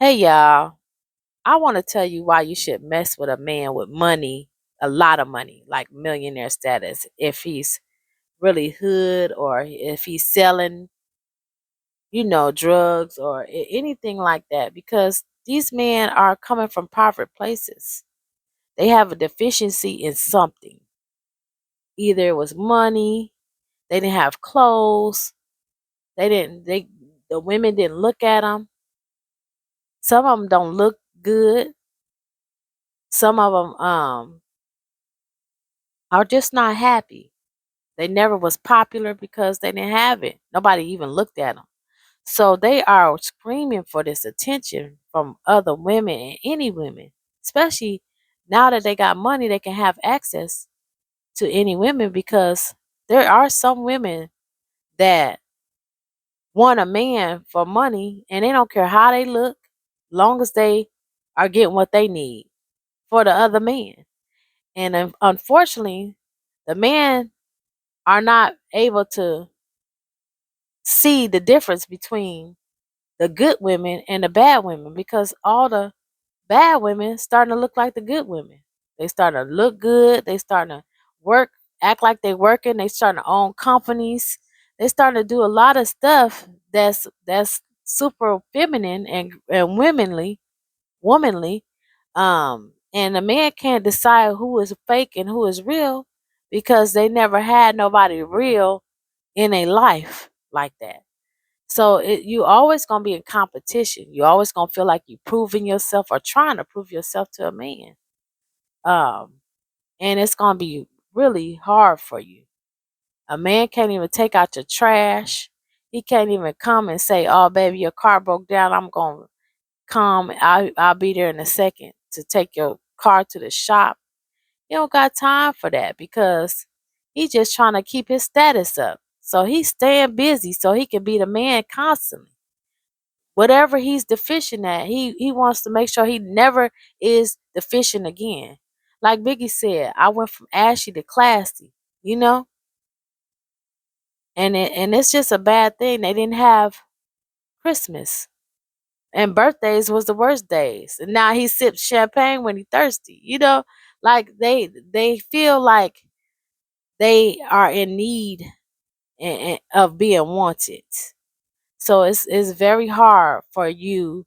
Hey y'all, I want to tell you why you should mess with a man with money, a lot of money, like millionaire status, if he's really hood or if he's selling, drugs or anything like that. Because these men are coming from poverty places. They have a deficiency in something. Either it was money, they didn't have clothes, the women didn't look at them. Some of them don't look good. Some of them are just not happy. They never was popular because they didn't have it. Nobody even looked at them. So they are screaming for this attention from other women and any women, especially now that they got money, they can have access to any women because there are some women that want a man for money and they don't care how they look, long as they are getting what they need for the other man. And unfortunately, the men are not able to see the difference between the good women and the bad women because all the bad women starting to look like the good women. They starting to look good. They starting to work, act like they working. They starting to own companies. They starting to do a lot of stuff that's super feminine and womanly. And a man can't decide who is fake and who is real because they never had nobody real in a life like that. So you always gonna be in competition. You always gonna feel like you proving yourself or trying to prove yourself to a man. Um, and it's gonna be really hard for you. A man can't even take out your trash. He can't even come and say, "Oh, baby, your car broke down. I'm gonna come. I'll be there in a second to take your car to the shop." He don't got time for that because he's just trying to keep his status up. So he's staying busy so he can be the man constantly. Whatever he's deficient at, he wants to make sure he never is deficient again. Like Biggie said, I went from ashy to classy, you know, and it's just a bad thing. They didn't have Christmas and birthdays was the worst days, and now he sips champagne when he thirsty, you know. Like they feel like they are in need of being wanted. So it's very hard for you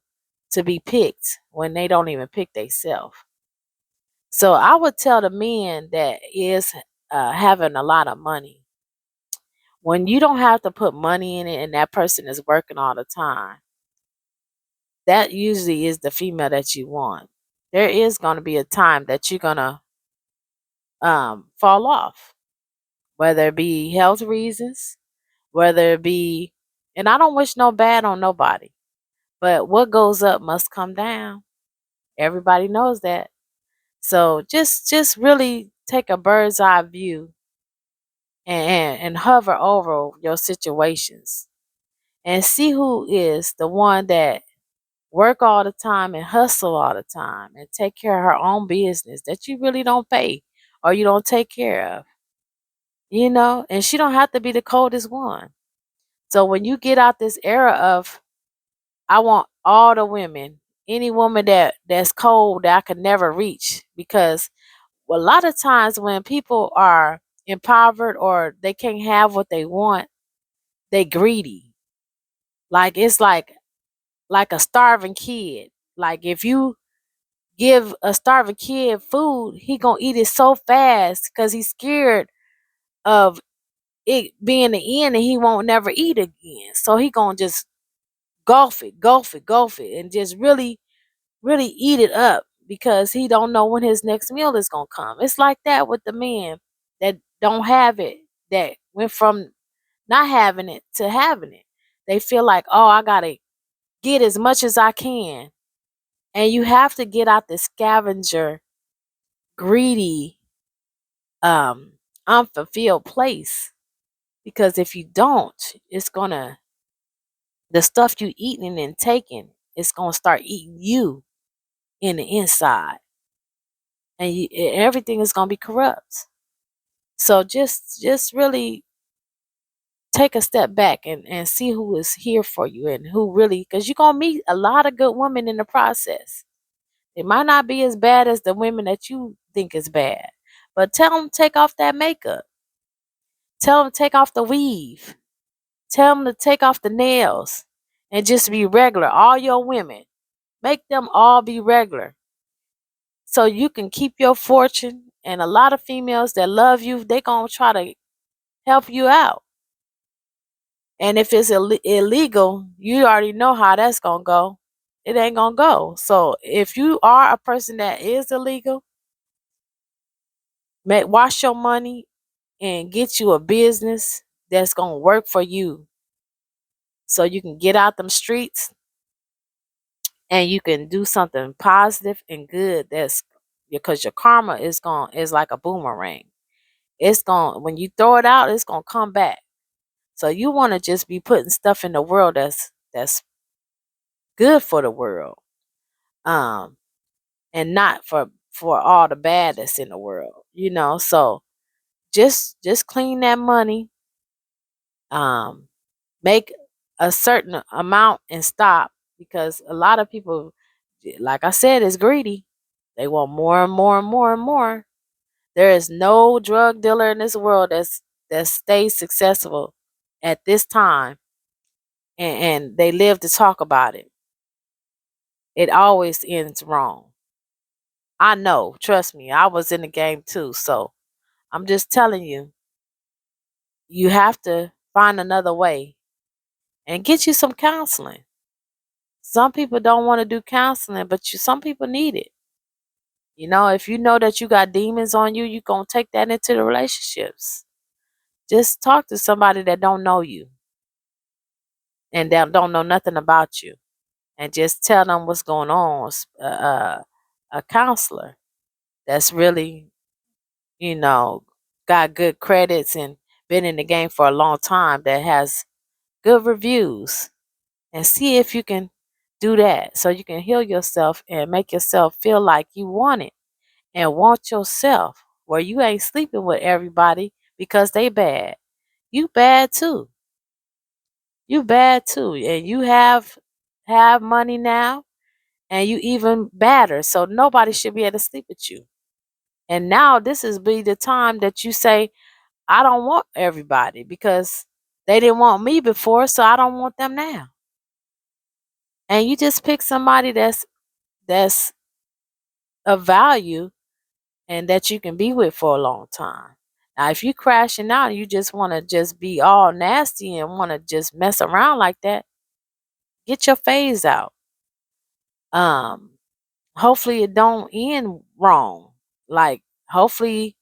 to be picked when they don't even pick themselves. So I would tell the men that is having a lot of money, when you don't have to put money in it and that person is working all the time, that usually is the female that you want. There is going to be a time that you're going to fall off, whether it be health reasons, whether it be, and I don't wish no bad on nobody, but what goes up must come down. Everybody knows that. So just really take a bird's eye view and hover over your situations and see who is the one that work all the time and hustle all the time and take care of her own business that you really don't pay or you don't take care of. And she don't have to be the coldest one. So when you get out this era of, I want all the women, any woman that's cold that I could never reach, because a lot of times when people are impoverished or they can't have what they want, they greedy. Like it's like a starving kid. Like if you give a starving kid food, he gonna eat it so fast because he's scared of it being the end and he won't never eat again. So he gonna just gulp it, and just really, really eat it up because he don't know when his next meal is gonna come. It's like that with the men that don't have it, that went from not having it to having it. They feel like, oh, I gotta get as much as I can. And you have to get out the scavenger, greedy, um, unfulfilled place. Because if you don't, it's gonna, the stuff you eating and taking, it's gonna start eating you in the inside. And everything is gonna be corrupt. So just really take a step back and see who is here for you and who really, because you're going to meet a lot of good women in the process. It might not be as bad as the women that you think is bad, but tell them take off that makeup. Tell them take off the weave. Tell them to take off the nails and just be regular. All your women, make them all be regular so you can keep your fortune. And a lot of females that love you, they going to try to help you out. And if it's illegal, you already know how that's going to go. It ain't going to go. So if you are a person that is illegal, wash your money and get you a business that's going to work for you so you can get out them streets and you can do something positive and good. That's because your karma is like a boomerang. It's going, when you throw it out, it's going to come back. So you want to just be putting stuff in the world that's good for the world. Um and not for all the bad that's in the world, so just clean that money, um make a certain amount and stop, because a lot of people, like I said, is greedy. They want more and more and more and more. There is no drug dealer in this world that stays successful at this time, and they live to talk about it. It always ends wrong. I know, trust me, I was in the game too. So I'm just telling you, you have to find another way and get you some counseling. Some people don't want to do counseling, but some people need it. If you know that you got demons on you, you're going to take that into the relationships. Just talk to somebody that don't know you and that don't know nothing about you, and just tell them what's going on. A counselor that's really, you know, got good credits and been in the game for a long time, that has good reviews, and see if you can do that so you can heal yourself and make yourself feel like you want it and want yourself, where you ain't sleeping with everybody because they bad. You bad too. You bad too. And you have money now, and you even badder. So nobody should be able to sleep with you. And now this is be the time that you say, I don't want everybody because they didn't want me before, so I don't want them now. And you just pick somebody that's of value and that you can be with for a long time. Now, if you crashing out and you just want to just be all nasty and want to just mess around like that, get your phase out. Um, Hopefully it don't end wrong. Like, hopefully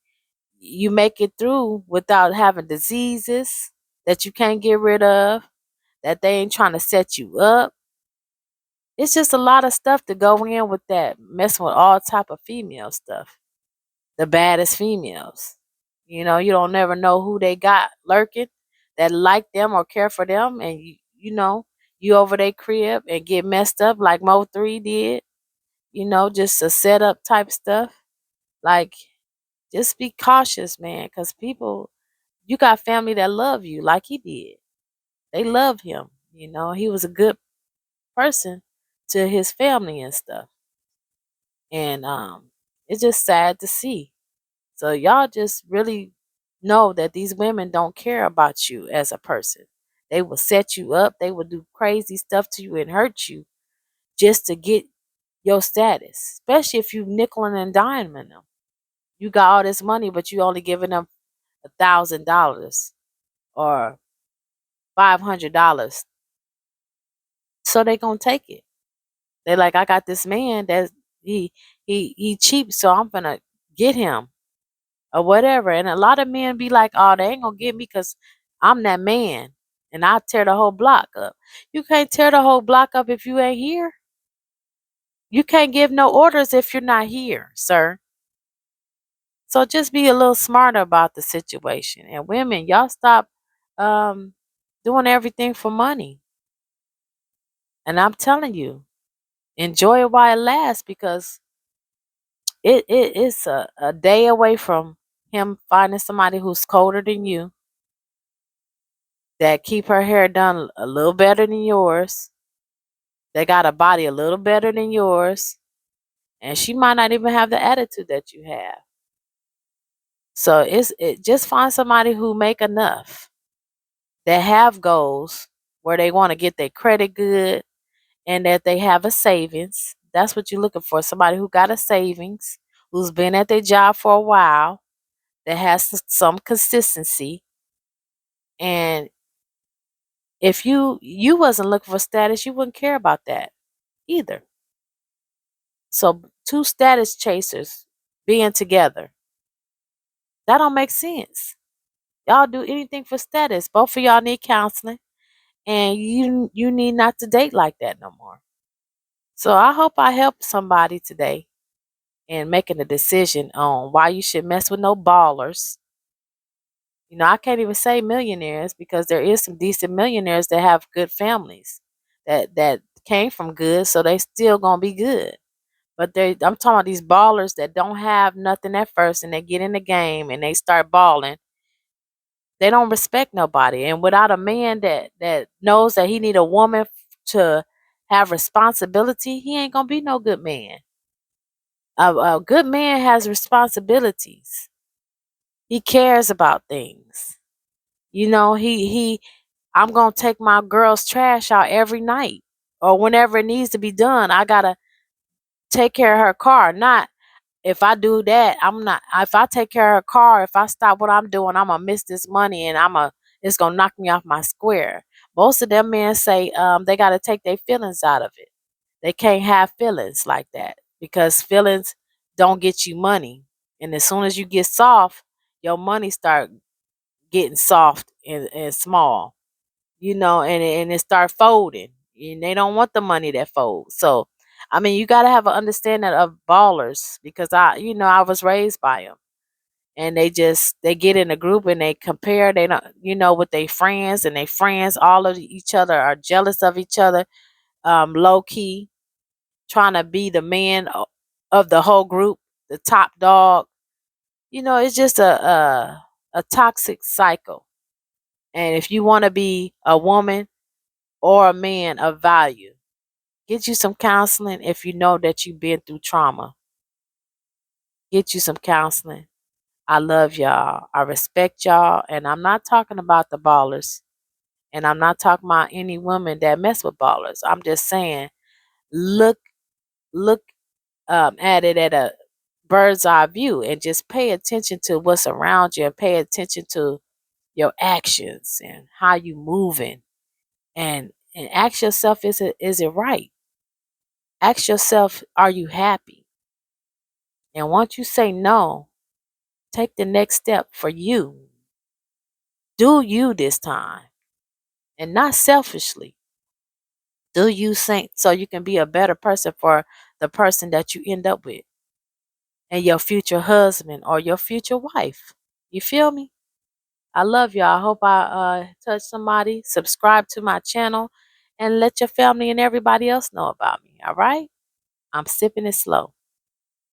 you make it through without having diseases that you can't get rid of, that they ain't trying to set you up. It's just a lot of stuff to go in with that, messing with all type of female stuff. The baddest females. You don't never know who they got lurking that like them or care for them, and you over their crib and get messed up like Mo3 did. Just a setup type stuff. Like, just be cautious, man, because people, you got family that love you like he did. They love him. He was a good person to his family and stuff. And it's just sad to see. So y'all just really know that these women don't care about you as a person. They will set you up. They will do crazy stuff to you and hurt you just to get your status, especially if you nickeling and diming them. You got all this money, but you only giving them $1,000 or $500. So they gonna take it. They like, I got this man that he cheap, so I'm gonna get him or whatever. And a lot of men be like, oh, they ain't gonna get me because I'm that man, and I tear the whole block up. You can't tear the whole block up if you ain't here. You can't give no orders if you're not here, sir. So just be a little smarter about the situation. And women, y'all stop um doing everything for money. And I'm telling you, enjoy it while it lasts, because it's a day away from him finding somebody who's colder than you, that keep her hair done a little better than yours. They got a body a little better than yours. And she might not even have the attitude that you have. So just find somebody who make enough, that have goals where they want to get their credit good and that they have a savings. That's what you're looking for. Somebody who got a savings, who's been at their job for a while, that has some consistency. And if you wasn't looking for status, you wouldn't care about that either. So two status chasers being together, that don't make sense. Y'all do anything for status. Both of y'all need counseling, and you need not to date like that no more. So I hope I helped somebody today in making a decision on why you should mess with no ballers. You know, I can't even say millionaires because there is some decent millionaires that have good families that came from good, so they still gonna be good. But I'm talking about these ballers that don't have nothing at first and they get in the game and they start balling. They don't respect nobody. And without a man that knows that he need a woman to have responsibility, he ain't gonna be no good man. A good man has responsibilities. He cares about things. You know, I'm gonna take my girl's trash out every night or whenever it needs to be done. I gotta take care of her car. Not if I do that, I'm not. If I take care of her car, if I stop what I'm doing, I'm gonna miss this money and it's gonna knock me off my square. Most of them men say they gotta take their feelings out of it. They can't have feelings like that because feelings don't get you money. And as soon as you get soft, your money start getting soft and small, you know, and it start folding. And they don't want the money that folds. So, I mean, you got to have an understanding of ballers because I was raised by them. And they get in a group and they compare, they don't, with their friends, and their friends, all of each other are jealous of each other, low key, trying to be the man of the whole group, the top dog. It's just a toxic cycle. And if you want to be a woman or a man of value, get you some counseling. If you know that you've been through trauma, get you some counseling. I love y'all. I respect y'all. And I'm not talking about the ballers. And I'm not talking about any women that mess with ballers. I'm just saying, look at it at a bird's eye view and just pay attention to what's around you and pay attention to your actions and how you moving, and ask yourself, is it right? Ask yourself, are you happy? And once you say no, take the next step for you. Do you this time, and not selfishly. Do you think so you can be a better person for the person that you end up with and your future husband or your future wife? You feel me? I love y'all. I hope I touch somebody. Subscribe to my channel and let your family and everybody else know about me. All right? I'm sipping it slow.